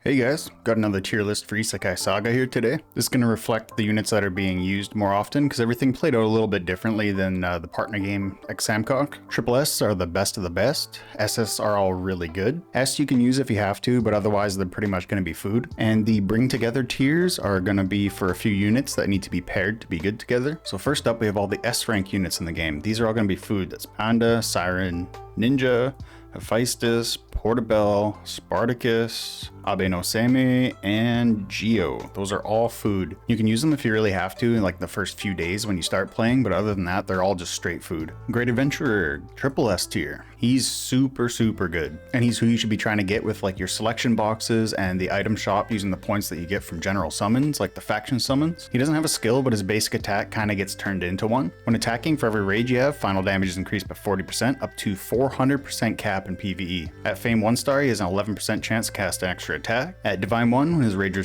Hey guys, got another tier list for Isekai Saga here today. This is going to reflect the units that are being used more often because everything played out a little bit differently than the partner game Examcock. Triple S are the best of the best. SS are all really good. S you can use if you have to, but otherwise they're pretty much going to be food. And the bring together tiers are going to be for a few units that need to be paired to be good together. So first up we have all the S rank units in the game. These are all going to be food. That's Panda, Siren, Ninja, Hephaestus, Portobello, Spartacus, Abe no Seme, and Geo. Those are all food. You can use them if you really have to in like the first few days when you start playing, but other than that, they're all just straight food. Great Adventurer, triple S tier. He's super good. And he's who you should be trying to get with like your selection boxes and the item shop using the points that you get from general summons, like the faction summons. He doesn't have a skill, but his basic attack kind of gets turned into one. When attacking, for every rage you have, final damage is increased by 40% up to 400% cap in PvE. At Fame 1 star, he has an 11% chance to cast an extra attack. At Divine 1, when his rage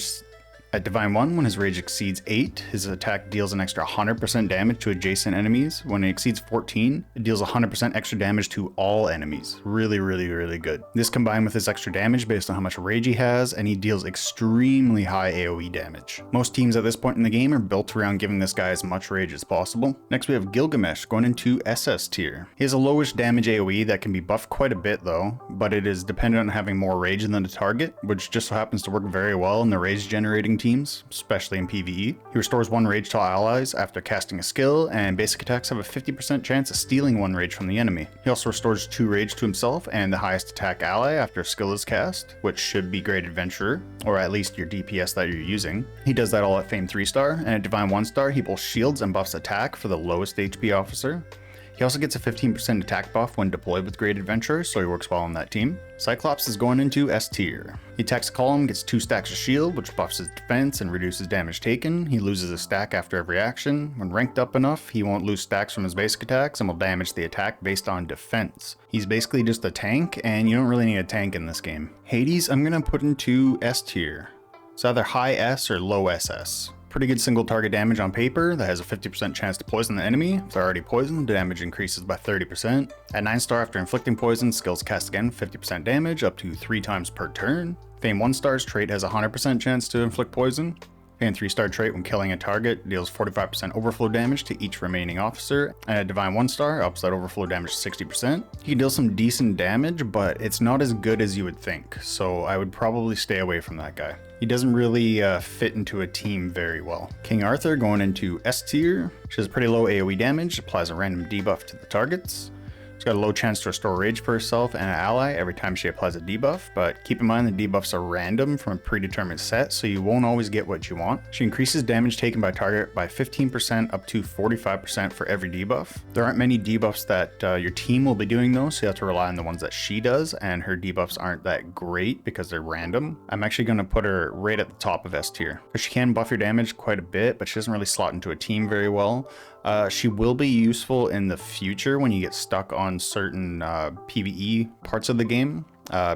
exceeds 8, his attack deals an extra 100% damage to adjacent enemies. When it exceeds 14, it deals 100% extra damage to all enemies. Really good. This combined with his extra damage based on how much rage he has, and he deals extremely high AoE damage. Most teams at this point in the game are built around giving this guy as much rage as possible. Next we have Gilgamesh going into SS tier. He has a lowish damage AoE that can be buffed quite a bit though, but it is dependent on having more rage than the target, which just so happens to work very well in the rage generating teams, especially in PvE. He restores 1 rage to all allies after casting a skill, and basic attacks have a 50% chance of stealing 1 rage from the enemy. He also restores 2 rage to himself and the highest attack ally after a skill is cast, which should be Great Adventurer, or at least your DPS that you're using. He does that all at Fame 3 star, and at Divine 1 star he both shields and buffs attack for the lowest HP officer. He also gets a 15% attack buff when deployed with Great Adventurer, so he works well on that team. Cyclops is going into S tier. He attacks a column, gets 2 stacks of shield, which buffs his defense and reduces damage taken. He loses a stack after every action. When ranked up enough, he won't lose stacks from his basic attacks and will damage the attack based on defense. He's basically just a tank, and you don't really need a tank in this game. Hades, I'm gonna put into S tier. It's either high S or low SS. Pretty good single target damage on paper that has a 50% chance to poison the enemy. If they're already poisoned, the damage increases by 30%. At 9 star, after inflicting poison, skills cast again 50% damage up to 3 times per turn. Fame 1 star's trait has a 100% chance to inflict poison. Fame 3 star trait, when killing a target, deals 45% overflow damage to each remaining officer, and at Divine 1 star, ups that overflow damage to 60%. He can deal some decent damage, but it's not as good as you would think, so I would probably stay away from that guy. He doesn't really fit into a team very well. King Arthur going into S tier. She has pretty low AoE damage, applies a random debuff to the targets. She's got a low chance to restore rage for herself and an ally every time she applies a debuff, but keep in mind the debuffs are random from a predetermined set, so you won't always get what you want. She increases damage taken by target by 15% up to 45% for every debuff. There aren't many debuffs that your team will be doing though, so you have to rely on the ones that she does, and her debuffs aren't that great because they're random. I'm actually going to put her right at the top of S tier, because she can buff your damage quite a bit, but she doesn't really slot into a team very well. She will be useful in the future when you get stuck on certain PvE parts of the game.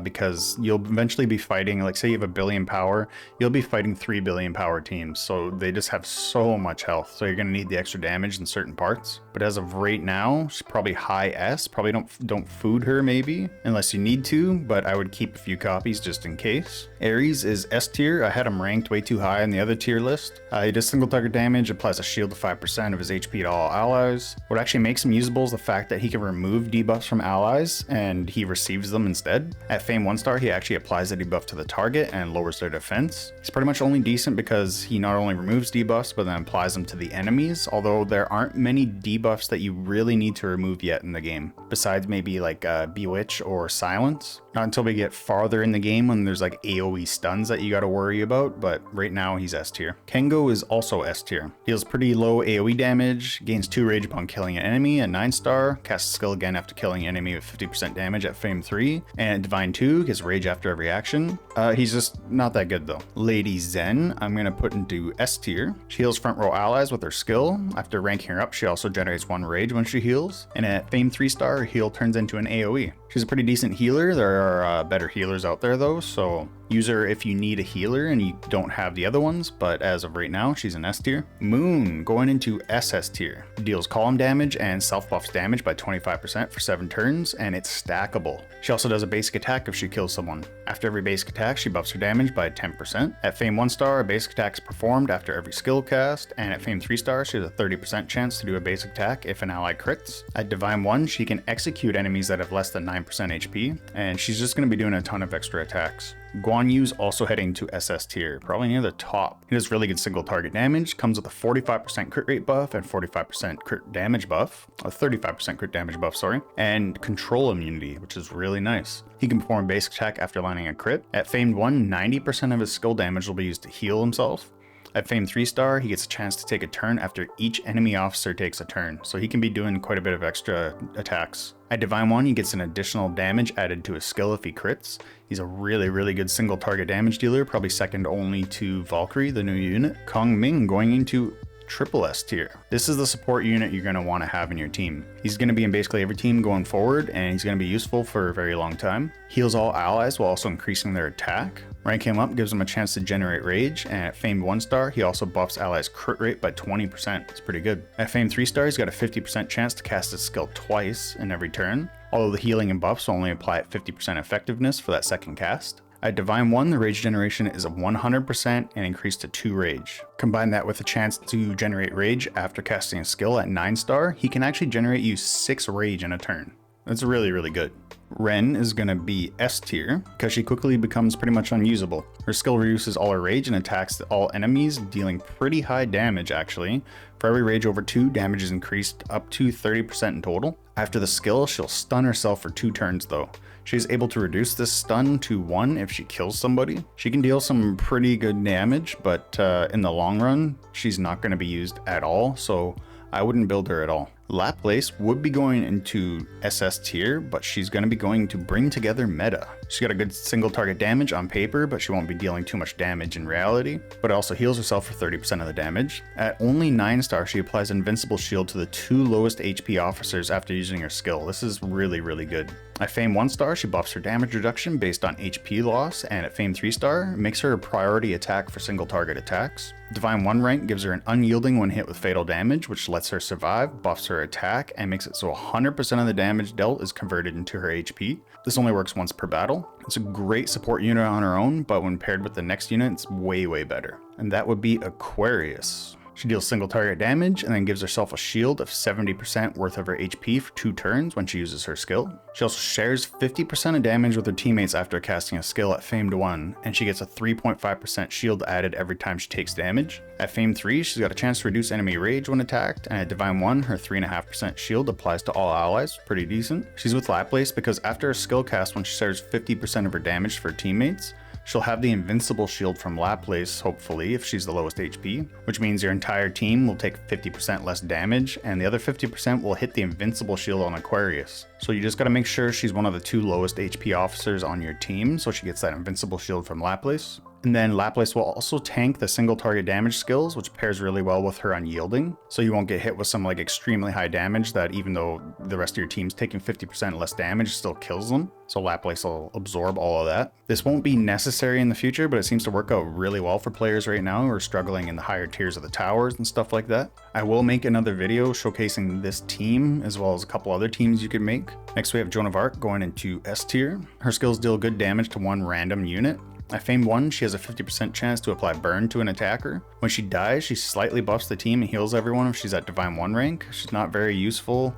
Because you'll eventually be fighting, like say you have 1 billion power, you'll be fighting 3 billion power teams, so they just have so much health, so you're going to need the extra damage in certain parts. But as of right now, she's probably high S. Probably don't food her maybe unless you need to, but I would keep a few copies just in case. Ares is S tier. I had him ranked way too high on the other tier list. He does single target damage, applies a shield to 5% of his HP to all allies. What actually makes him usable is the fact that he can remove debuffs from allies and he receives them instead. At Fame 1 star, he actually applies a debuff to the target and lowers their defense. He's pretty much only decent because he not only removes debuffs, but then applies them to the enemies, although there aren't many debuffs that you really need to remove yet in the game, besides maybe like Bewitch or Silence. Not until we get farther in the game when there's like AoE stuns that you gotta worry about, but right now he's S tier. Kengo is also S tier. Deals pretty low AoE damage, gains 2 rage upon killing an enemy at 9 star, casts a skill again after killing an enemy with 50% damage at Fame 3, and at Divine 2, gets rage after every action. He's just not that good though. Lady Zen, I'm gonna put into S tier. She heals front row allies with her skill. After ranking her up, she also generates 1 rage when she heals, and at Fame 3 star, her heal turns into an AoE. She's a pretty decent healer. There are better healers out there though, so Use her if you need a healer and you don't have the other ones, but as of right now, she's an S tier. Moon, going into SS tier. Deals column damage and self-buffs damage by 25% for 7 turns, and it's stackable. She also does a basic attack if she kills someone. After every basic attack, she buffs her damage by 10%. At Fame 1 star, a basic attack is performed after every skill cast, and at Fame 3 star, she has a 30% chance to do a basic attack if an ally crits. At Divine 1, she can execute enemies that have less than 9% HP, and she's just going to be doing a ton of extra attacks. Guan Yu's also heading to SS tier, probably near the top. He does really good single target damage, comes with a 45% crit rate buff and 45% crit damage buff, a 35% crit damage buff, sorry, and control immunity, which is really nice. He can perform basic attack after landing a crit. At Famed 1, 90% of his skill damage will be used to heal himself. At Fame 3 star, he gets a chance to take a turn after each enemy officer takes a turn, so he can be doing quite a bit of extra attacks. At Divine 1, he gets an additional damage added to his skill if he crits. He's a really good single target damage dealer, probably second only to Valkrie, the new unit. Kongming going into triple S tier. This is the support unit you're going to want to have in your team. He's going to be in basically every team going forward, and he's going to be useful for a very long time. Heals all allies while also increasing their attack. Rank him up gives him a chance to generate rage, and at Famed 1 star, he also buffs allies crit rate by 20%. It's pretty good. At Famed 3 star, he's got a 50% chance to cast his skill twice in every turn, although the healing and buffs will only apply at 50% effectiveness for that second cast. At Divine 1, the rage generation is a 100% and increased to 2 rage. Combine that with a chance to generate rage after casting a skill at 9 star, he can actually generate you 6 rage in a turn. That's really good. Ren is going to be S tier because she quickly becomes pretty much unusable. Her skill reduces all her rage and attacks all enemies, dealing pretty high damage actually. For every rage over 2, damage is increased up to 30% in total. After the skill, she'll stun herself for 2 turns though. She's able to reduce this stun to 1 if she kills somebody. She can deal some pretty good damage, but in the long run, she's not going to be used at all, so I wouldn't build her at all. Laplace would be going into SS tier, but she's going to be going to bring together meta. She's got a good single target damage on paper, but she won't be dealing too much damage in reality, but also heals herself for 30% of the damage. At only 9 star, she applies Invincible Shield to the 2 lowest HP officers after using her skill. This is really good. At Fame 1 star, she buffs her damage reduction based on HP loss, and at Fame 3 star, makes her a priority attack for single target attacks. Divine 1 rank gives her an unyielding when hit with fatal damage, which lets her survive, buffs her attack, and makes it so 100% of the damage dealt is converted into her HP. This only works once per battle. It's a great support unit on her own, but when paired with the next unit, it's way better. And that would be Aquarius. She deals single target damage and then gives herself a shield of 70% worth of her HP for 2 turns when she uses her skill. She also shares 50% of damage with her teammates after casting a skill at Famed 1, and she gets a 3.5% shield added every time she takes damage. At Fame 3, she's got a chance to reduce enemy rage when attacked, and at Divine 1, her 3.5% shield applies to all allies, pretty decent. She's with Laplace because after a skill cast when she shares 50% of her damage for her teammates, she'll have the Invincible Shield from Laplace, hopefully, if she's the lowest HP, which means your entire team will take 50% less damage, and the other 50% will hit the Invincible Shield on Aquarius. So you just gotta make sure she's one of the 2 lowest HP officers on your team, so she gets that Invincible Shield from Laplace. And then Laplace will also tank the single target damage skills, which pairs really well with her unyielding. So you won't get hit with some like extremely high damage that even though the rest of your team's taking 50% less damage, still kills them. So Laplace will absorb all of that. This won't be necessary in the future, but it seems to work out really well for players right now who are struggling in the higher tiers of the towers and stuff like that. I will make another video showcasing this team as well as a couple other teams you could make. Next we have Joan of Arc going into S tier. Her skills deal good damage to 1 random unit. At Fame 1, she has a 50% chance to apply burn to an attacker. When she dies, she slightly buffs the team and heals everyone if she's at Divine 1 rank. She's not very useful.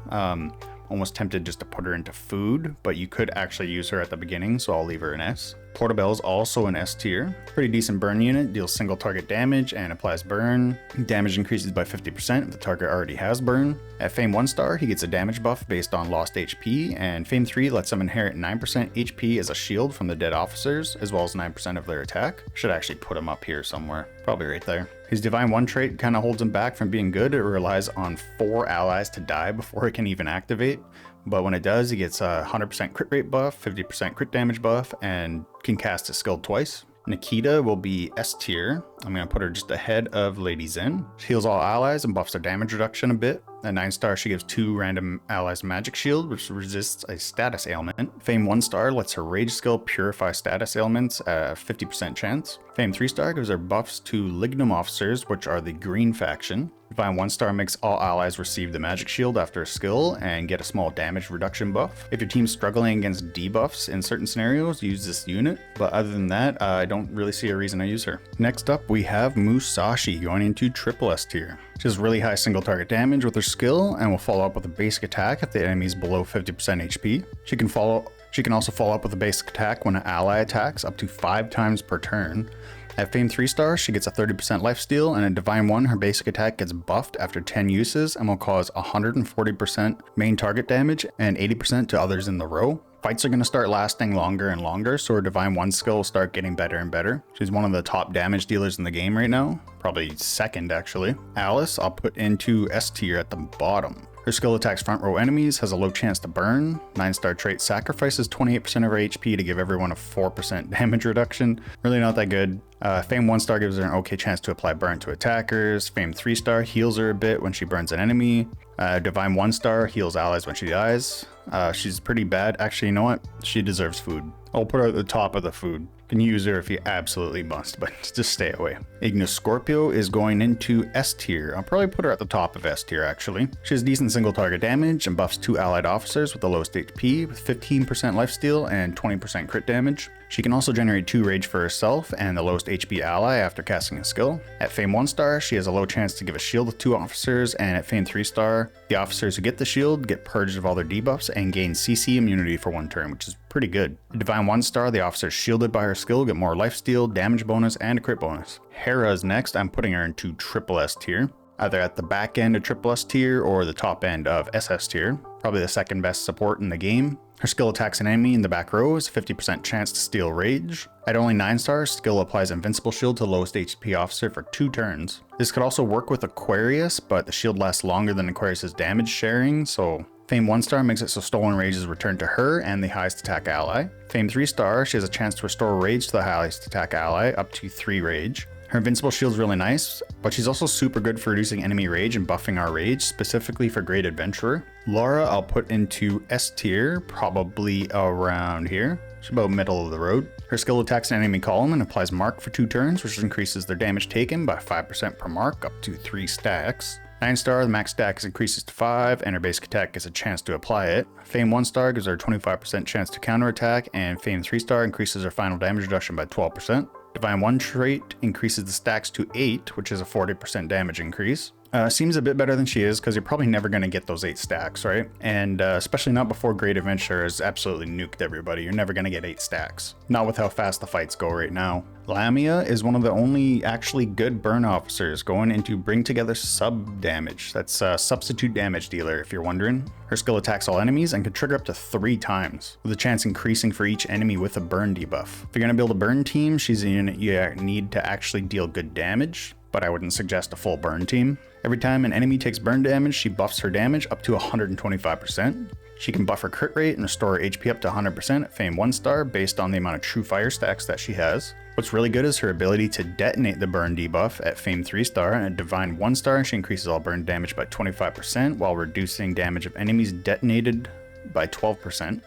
Almost tempted just to put her into food, but you could actually use her at the beginning, so I'll leave her an S. Portobello is also an S tier. Pretty decent burn unit, deals single target damage and applies burn. Damage increases by 50% if the target already has burn. At Fame 1 star, he gets a damage buff based on lost HP, and Fame 3 lets him inherit 9% HP as a shield from the dead officers, as well as 9% of their attack. Should actually put him up here somewhere, probably right there. His Divine 1 trait kind of holds him back from being good. It relies on 4 allies to die before it can even activate. But when it does, he gets a 100% crit rate buff, 50% crit damage buff, and can cast his skill twice. Nikita will be S tier. I'm going to put her just ahead of Lady Zen. She heals all allies and buffs their damage reduction a bit. At 9 star, she gives 2 random allies magic shield, which resists a status ailment. Fame 1 star lets her rage skill purify status ailments at a 50% chance. Fame 3 star gives her buffs to Lignum officers, which are the green faction. Divine 1 star makes all allies receive the magic shield after a skill and get a small damage reduction buff. If your team's struggling against debuffs in certain scenarios, use this unit. But other than that, I don't really see a reason I use her. Next up, we have Musashi going into triple S tier. She has really high single target damage with her skill and will follow up with a basic attack if the enemy is below 50% HP. She can also follow up with a basic attack when an ally attacks up to 5 times per turn. At Fame 3 star, she gets a 30% lifesteal, and at Divine 1, her basic attack gets buffed after 10 uses and will cause 140% main target damage and 80% to others in the row. Fights are going to start lasting longer and longer, so her Divine 1 skill will start getting better and better. She's one of the top damage dealers in the game right now, probably second actually. Alice, I'll put into S tier at the bottom. Her skill attacks front row enemies, has a low chance to burn. 9 star trait sacrifices 28% of her HP to give everyone a 4% damage reduction. Really not that good. Fame 1 star gives her an okay chance to apply burn to attackers. Fame 3 star heals her a bit when she burns an enemy. Divine 1 star heals allies when she dies. She's pretty bad. Actually, you know what? She deserves food. I'll put her at the top of the food. You can use her if you absolutely must, but just stay away. Ignis Scorpio is going into S tier. I'll probably put her at the top of S tier actually. She has decent single target damage and buffs 2 allied officers with the lowest HP with 15% lifesteal and 20% crit damage. She can also generate 2 rage for herself and the lowest HP ally after casting a skill. At Fame 1 star, she has a low chance to give a shield to 2 officers, and at Fame 3 star, the officers who get the shield get purged of all their debuffs and gain CC immunity for 1 turn, which is pretty good. At Divine 1 star, the officers shielded by her skill get more lifesteal, damage bonus, and a crit bonus. Hera is next. I'm putting her into triple S tier, either at the back end of triple S tier or the top end of SS tier. Probably the second best support in the game. Her skill attacks an enemy in the back row is 50% chance to steal rage. At only 9 stars, skill applies invincible shield to the lowest HP officer for 2 turns. This could also work with Aquarius, but the shield lasts longer than Aquarius's damage sharing, so Fame 1 star makes it so stolen rage is returned to her and the highest attack ally. Fame 3 star, she has a chance to restore rage to the highest attack ally, up to 3 rage. Her invincible shield's really nice, but she's also super good for reducing enemy rage and buffing our rage, specifically for Great Adventurer. Laura, I'll put into S tier, probably around here. She's about middle of the road. Her skill attacks an enemy column and applies mark for 2 turns, which increases their damage taken by 5% per mark, up to 3 stacks. 9 star, the max stack increases to 5, and her basic attack gets a chance to apply it. Fame 1 star gives her a 25% chance to counterattack, and Fame 3 star increases her final damage reduction by 12%. Divine 1 trait increases the stacks to 8, which is a 40% damage increase. Seems a bit better than she is, because you're probably never going to get those 8 stacks, right? And especially not before Great Adventure has absolutely nuked everybody. You're never going to get 8 stacks. Not with how fast the fights go right now. Lamia is one of the only actually good burn officers going into Bring Together Sub Damage. That's substitute damage dealer, if you're wondering. Her skill attacks all enemies and can trigger up to 3 times, with the chance increasing for each enemy with a burn debuff. If you're going to build a burn team, she's a unit you need to actually deal good damage, but I wouldn't suggest a full burn team. Every time an enemy takes burn damage, she buffs her damage up to 125%. She can buff her crit rate and restore her HP up to 100% at Fame 1 star based on the amount of true fire stacks that she has. What's really good is her ability to detonate the burn debuff at Fame 3 star, and at Divine 1 star she increases all burn damage by 25% while reducing damage of enemies detonated by 12%.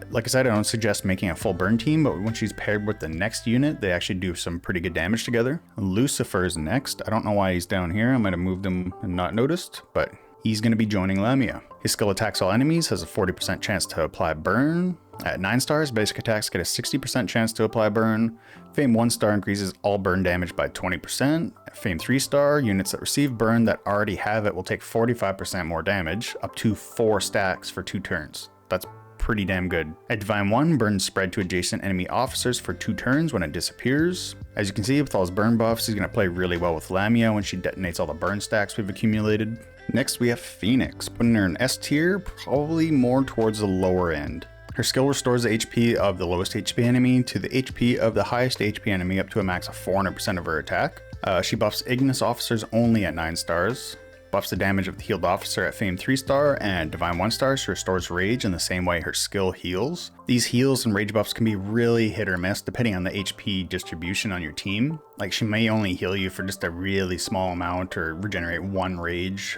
Like I said, I don't suggest making a full burn team, but when she's paired with the next unit, they actually do some pretty good damage together. Lucifer's next. I don't know why he's down here. I might have moved him and not noticed, but he's going to be joining Lamia. His skill attacks all enemies, has a 40% chance to apply burn. At 9 stars, basic attacks get a 60% chance to apply burn. Fame 1 star increases all burn damage by 20%. At Fame 3 star, units that receive burn that already have it will take 45% more damage, up to 4 stacks for 2 turns. That's pretty damn good. At Divine 1, burn spread to adjacent enemy officers for 2 turns when it disappears. As you can see, with all his burn buffs, he's going to play really well with Lamia when she detonates all the burn stacks we've accumulated. Next, we have Pheonix, putting her in S tier, probably more towards the lower end. Her skill restores the HP of the lowest HP enemy to the HP of the highest HP enemy up to a max of 400% of her attack. She buffs Ignis officers only at 9 stars. Buffs the damage of the healed officer at Fame 3 star, and Divine 1 star, she restores rage in the same way her skill heals. These heals and rage buffs can be really hit or miss depending on the HP distribution on your team. Like she may only heal you for just a really small amount or regenerate 1 rage.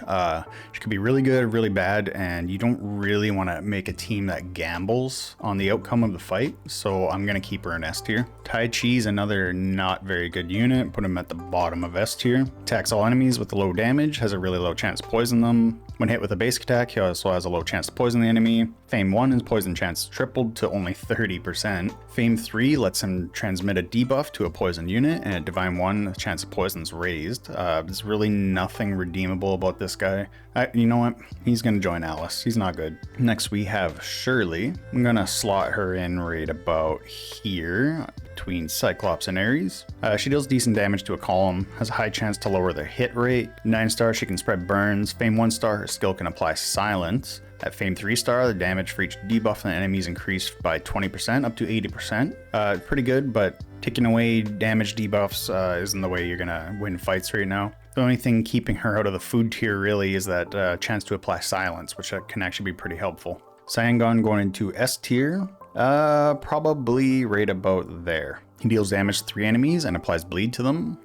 She could be really good, really bad, and you don't really want to make a team that gambles on the outcome of the fight. So I'm going to keep her in S tier. Taishi is another not very good unit. Put him at the bottom of S tier. Attacks all enemies with low damage, has a really low chance to poison them. When hit with a basic attack, he also has a low chance to poison the enemy. Fame 1, his poison chance tripled to only 30%. Fame 3 lets him transmit a debuff to a poison unit, and at Divine 1, the chance of poison is raised. There's really nothing redeemable about this guy. You know what? He's gonna join Alice. He's not good. Next we have Shirley. I'm gonna slot her in right about here, between Cyclops and Ares. She deals decent damage to a column, has a high chance to lower their hit rate. 9 star, she can spread burns. Fame 1 star, her skill can apply silence. At Fame 3 star, the damage for each debuff on enemies increased by 20% up to 80%. Pretty good, but taking away damage debuffs isn't the way you're gonna win fights right now. The only thing keeping her out of the food tier really is that chance to apply silence, which can actually be pretty helpful. Cyangon going into S tier, probably right about there. He deals damage to 3 enemies and applies bleed to them.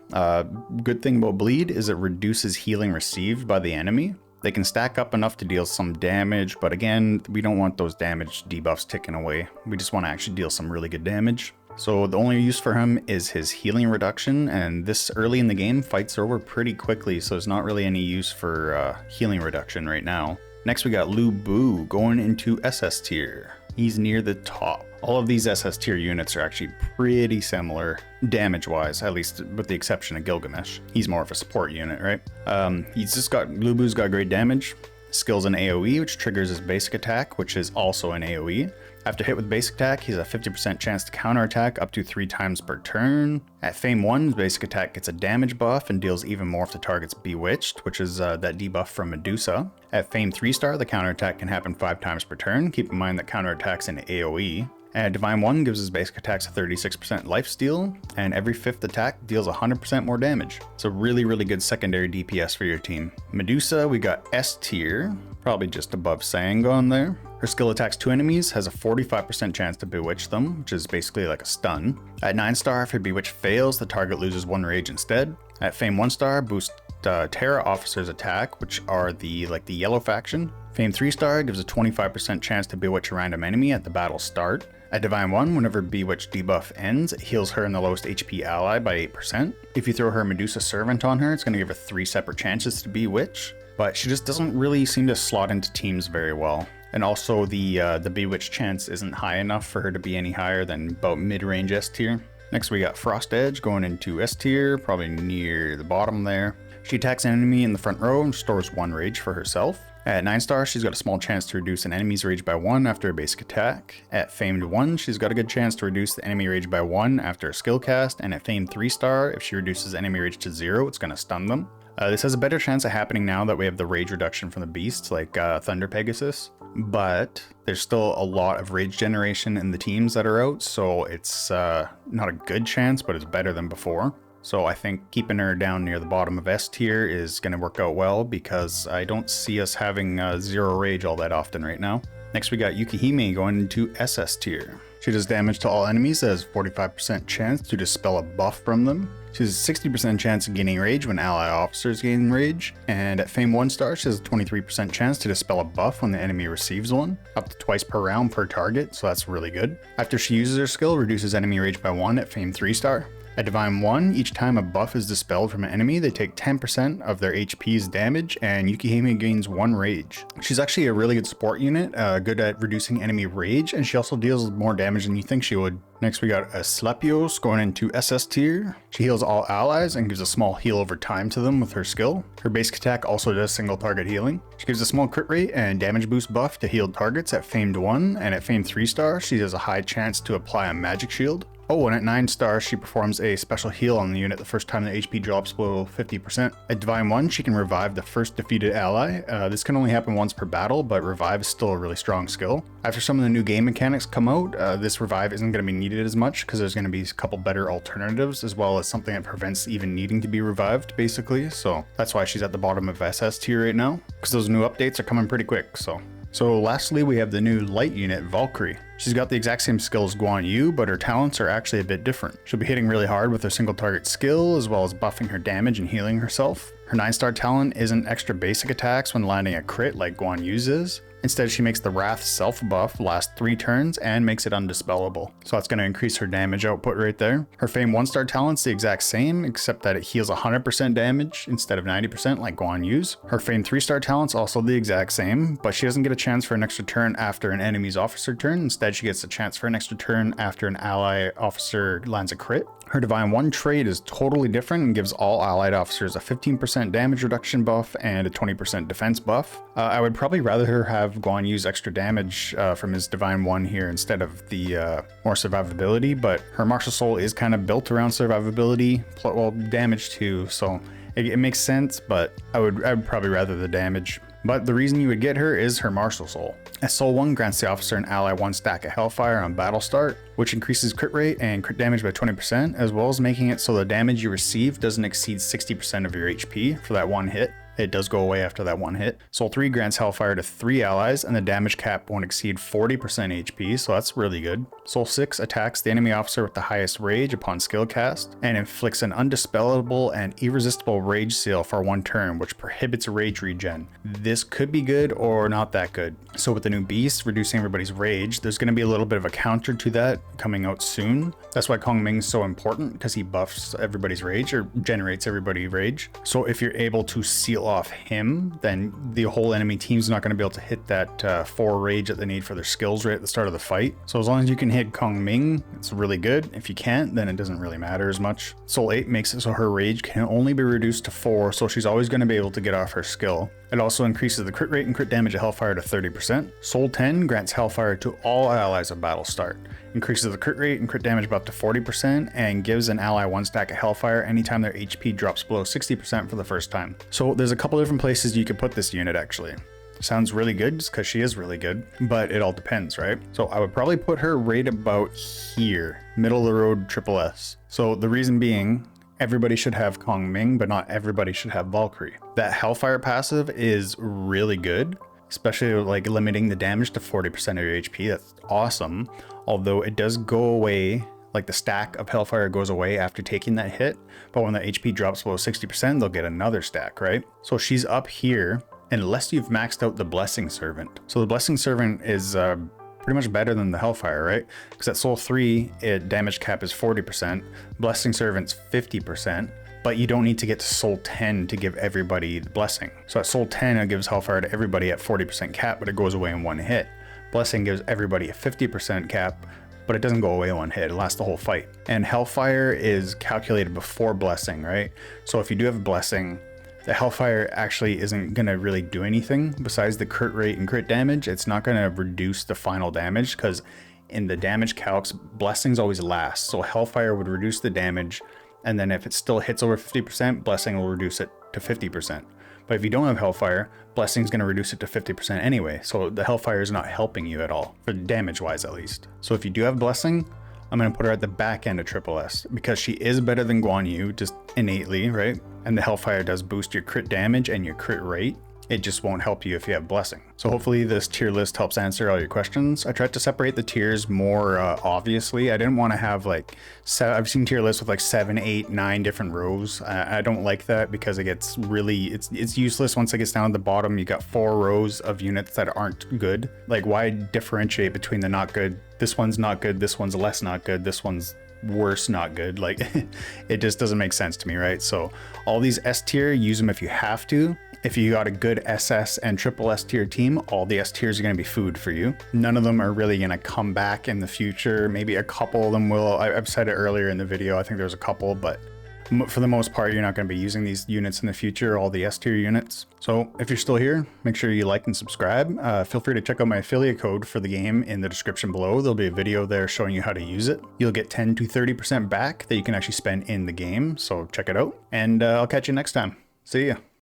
Good thing about bleed is it reduces healing received by the enemy. They can stack up enough to deal some damage, but again, we don't want those damage debuffs ticking away. We just want to actually deal some really good damage. So the only use for him is his healing reduction, and this early in the game, fights are over pretty quickly, so there's not really any use for healing reduction right now. Next we got Lu Bu going into SS tier. He's near the top. All of these SS tier units are actually pretty similar damage-wise, at least with the exception of Gilgamesh. He's more of a support unit, right? Lu Bu's got great damage. Skills an AoE, which triggers his basic attack, which is also an AoE. After hit with basic attack, he has a 50% chance to counterattack up to 3 times per turn. At Fame 1, his basic attack gets a damage buff and deals even more if the target's bewitched, which is that debuff from Medusa. At Fame 3 star, the counterattack can happen 5 times per turn. Keep in mind that counterattack's an AoE. And Divine 1 gives his basic attacks a 36% lifesteal, and every 5th attack deals 100% more damage. So really, really good secondary DPS for your team. Medusa, we got S tier, probably just above Cyangon there. Her skill attacks 2 enemies, has a 45% chance to bewitch them, which is basically like a stun. At 9 star, if her bewitch fails, the target loses 1 rage instead. At Fame 1 star, boost Terra Officer's attack, which are the yellow faction. Fame 3 star gives a 25% chance to bewitch a random enemy at the battle start. At Divine 1, whenever Bewitch debuff ends, it heals her and the lowest HP ally by 8%. If you throw her Medusa Servant on her, it's going to give her 3 separate chances to Bewitch, but she just doesn't really seem to slot into teams very well. And also the Bewitch chance isn't high enough for her to be any higher than about mid-range S tier. Next we got Frostedge going into S tier, probably near the bottom there. She attacks an enemy in the front row and stores 1 rage for herself. At 9 star, she's got a small chance to reduce an enemy's rage by 1 after a basic attack. At Famed 1, she's got a good chance to reduce the enemy rage by 1 after a skill cast. And at Famed 3 star, if she reduces enemy rage to 0, it's going to stun them. This has a better chance of happening now that we have the rage reduction from the beasts like Thunder Pegasus. But there's still a lot of rage generation in the teams that are out, so it's not a good chance, but it's better than before. So I think keeping her down near the bottom of S tier is going to work out well because I don't see us having 0 rage all that often right now. Next we got Yukihime going into SS tier. She does damage to all enemies that has 45% chance to dispel a buff from them. She has a 60% chance of gaining rage when ally officers gain rage. And at Fame 1 star, she has a 23% chance to dispel a buff when the enemy receives one, up to twice per round per target, so that's really good. After she uses her skill, reduces enemy rage by 1 at Fame 3 star. At Divine 1, each time a buff is dispelled from an enemy, they take 10% of their HP's damage, and Yukihime gains 1 rage. She's actually a really good support unit, good at reducing enemy rage, and she also deals more damage than you think she would. Next we got Asclepios going into SS tier. She heals all allies and gives a small heal over time to them with her skill. Her basic attack also does single target healing. She gives a small crit rate and damage boost buff to healed targets at Famed 1, and at Famed 3 star, she has a high chance to apply a magic shield. Oh, and at 9 stars, she performs a special heal on the unit the first time the HP drops below 50%. At Divine 1, she can revive the first defeated ally. This can only happen once per battle, but revive is still a really strong skill. After some of the new game mechanics come out, this revive isn't going to be needed as much because there's going to be a couple better alternatives, as well as something that prevents even needing to be revived, basically. So that's why she's at the bottom of SS tier right now, because those new updates are coming pretty quick. So lastly, we have the new light unit, Valkrie. She's got the exact same skill as Guan Yu, but her talents are actually a bit different. She'll be hitting really hard with her single target skill, as well as buffing her damage and healing herself. Her 9-star talent isn't extra basic attacks when landing a crit like Guan Yu's is. Instead, she makes the Wrath self buff last 3 turns and makes it undispellable. So that's going to increase her damage output right there. Her Fame 1-star talent's the exact same, except that it heals 100% damage instead of 90% like Guan Yu's. Her Fame 3-star talent's also the exact same, but she doesn't get a chance for an extra turn after an enemy's officer turn. Instead, she gets a chance for an extra turn after an ally officer lands a crit. Her Divine 1 trait is totally different and gives all allied officers a 15% damage reduction buff and a 20% defense buff. I would probably rather her have Guan Yu's extra damage from his Divine 1 here instead of the more survivability, but her Martial Soul is kind of built around survivability, well, damage too, so it makes sense, but I would probably rather the damage. But the reason you would get her is her Martial Soul. As Soul 1 grants the officer and ally 1 stack of Hellfire on battle start, which increases crit rate and crit damage by 20%, as well as making it so the damage you receive doesn't exceed 60% of your HP for that 1 hit. It does go away after that 1 hit. Soul 3 grants Hellfire to 3 allies, and the damage cap won't exceed 40% HP, so that's really good. Soul 6 attacks the enemy officer with the highest rage upon skill cast, and inflicts an undispellable and irresistible rage seal for 1 turn, which prohibits rage regen. This could be good or not that good. So with the new beast reducing everybody's rage, there's going to be a little bit of a counter to that coming out soon. That's why Kongming is so important, because he buffs everybody's rage, or generates everybody's rage. So if you're able to seal off him, then the whole enemy team's not going to be able to hit that 4 rage that they need for their skills right at the start of the fight. So as long as you can hit Kongming, it's really good. If you can't, then it doesn't really matter as much. Soul 8 makes it so her rage can only be reduced to 4, so she's always going to be able to get off her skill. It also increases the crit rate and crit damage of Hellfire to 30%. Soul 10 grants Hellfire to all allies at battle start, increases the crit rate and crit damage by up to 40%, and gives an ally 1 stack of Hellfire anytime their HP drops below 60% for the first time. So there's a couple different places you could put this unit actually. Sounds really good just because she is really good, but it all depends, right? So I would probably put her right about here, middle of the road triple S. So the reason being, everybody should have Kongming, but not everybody should have Valkrie. That Hellfire passive is really good, especially like limiting the damage to 40% of your HP. That's awesome. Although it does go away, like the stack of Hellfire goes away after taking that hit, but when the HP drops below 60%, they'll get another stack, right? So she's up here, unless you've maxed out the Blessing Servant. So the Blessing Servant is pretty much better than the Hellfire, right? Because at Soul 3, damage cap is 40%, Blessing Servant's 50%, but you don't need to get to Soul 10 to give everybody the Blessing. So at Soul 10, it gives Hellfire to everybody at 40% cap, but it goes away in 1 hit. Blessing gives everybody a 50% cap, but it doesn't go away in 1 hit, it lasts the whole fight. And Hellfire is calculated before Blessing, right? So if you do have a Blessing, the Hellfire actually isn't going to really do anything besides the crit rate and crit damage. It's not going to reduce the final damage, because in the damage calcs, Blessings always last. So Hellfire would reduce the damage, and then if it still hits over 50%, Blessing will reduce it to 50%. But if you don't have Hellfire, Blessing's going to reduce it to 50% anyway. So the Hellfire is not helping you at all, for damage-wise at least. So if you do have Blessing, I'm going to put her at the back end of triple S, because she is better than Guan Yu, just innately, right? And the Hellfire does boost your crit damage and your crit rate. It just won't help you if you have Blessing. So hopefully this tier list helps answer all your questions. I tried to separate the tiers more obviously. I didn't want to have like, I've seen tier lists with like 7, 8, 9 different rows. I don't like that, because it gets really, it's useless once it gets down to the bottom. You got 4 rows of units that aren't good. Like, why differentiate between the not good? This one's not good, this one's less not good, this one's worse not good. Like it just doesn't make sense to me, right? So all these S tier, use them if you have to. If you got a good SS and triple S tier team, all the S tiers are going to be food for you. None of them are really going to come back in the future. Maybe a couple of them will. I've said it earlier in the video, I think there's a couple, but for the most part, you're not going to be using these units in the future, all the S tier units. So if you're still here, make sure you like and subscribe. Feel free to check out my affiliate code for the game in the description below. There'll be a video there showing you how to use it. You'll get 10 to 30% back that you can actually spend in the game. So check it out, and I'll catch you next time. See ya.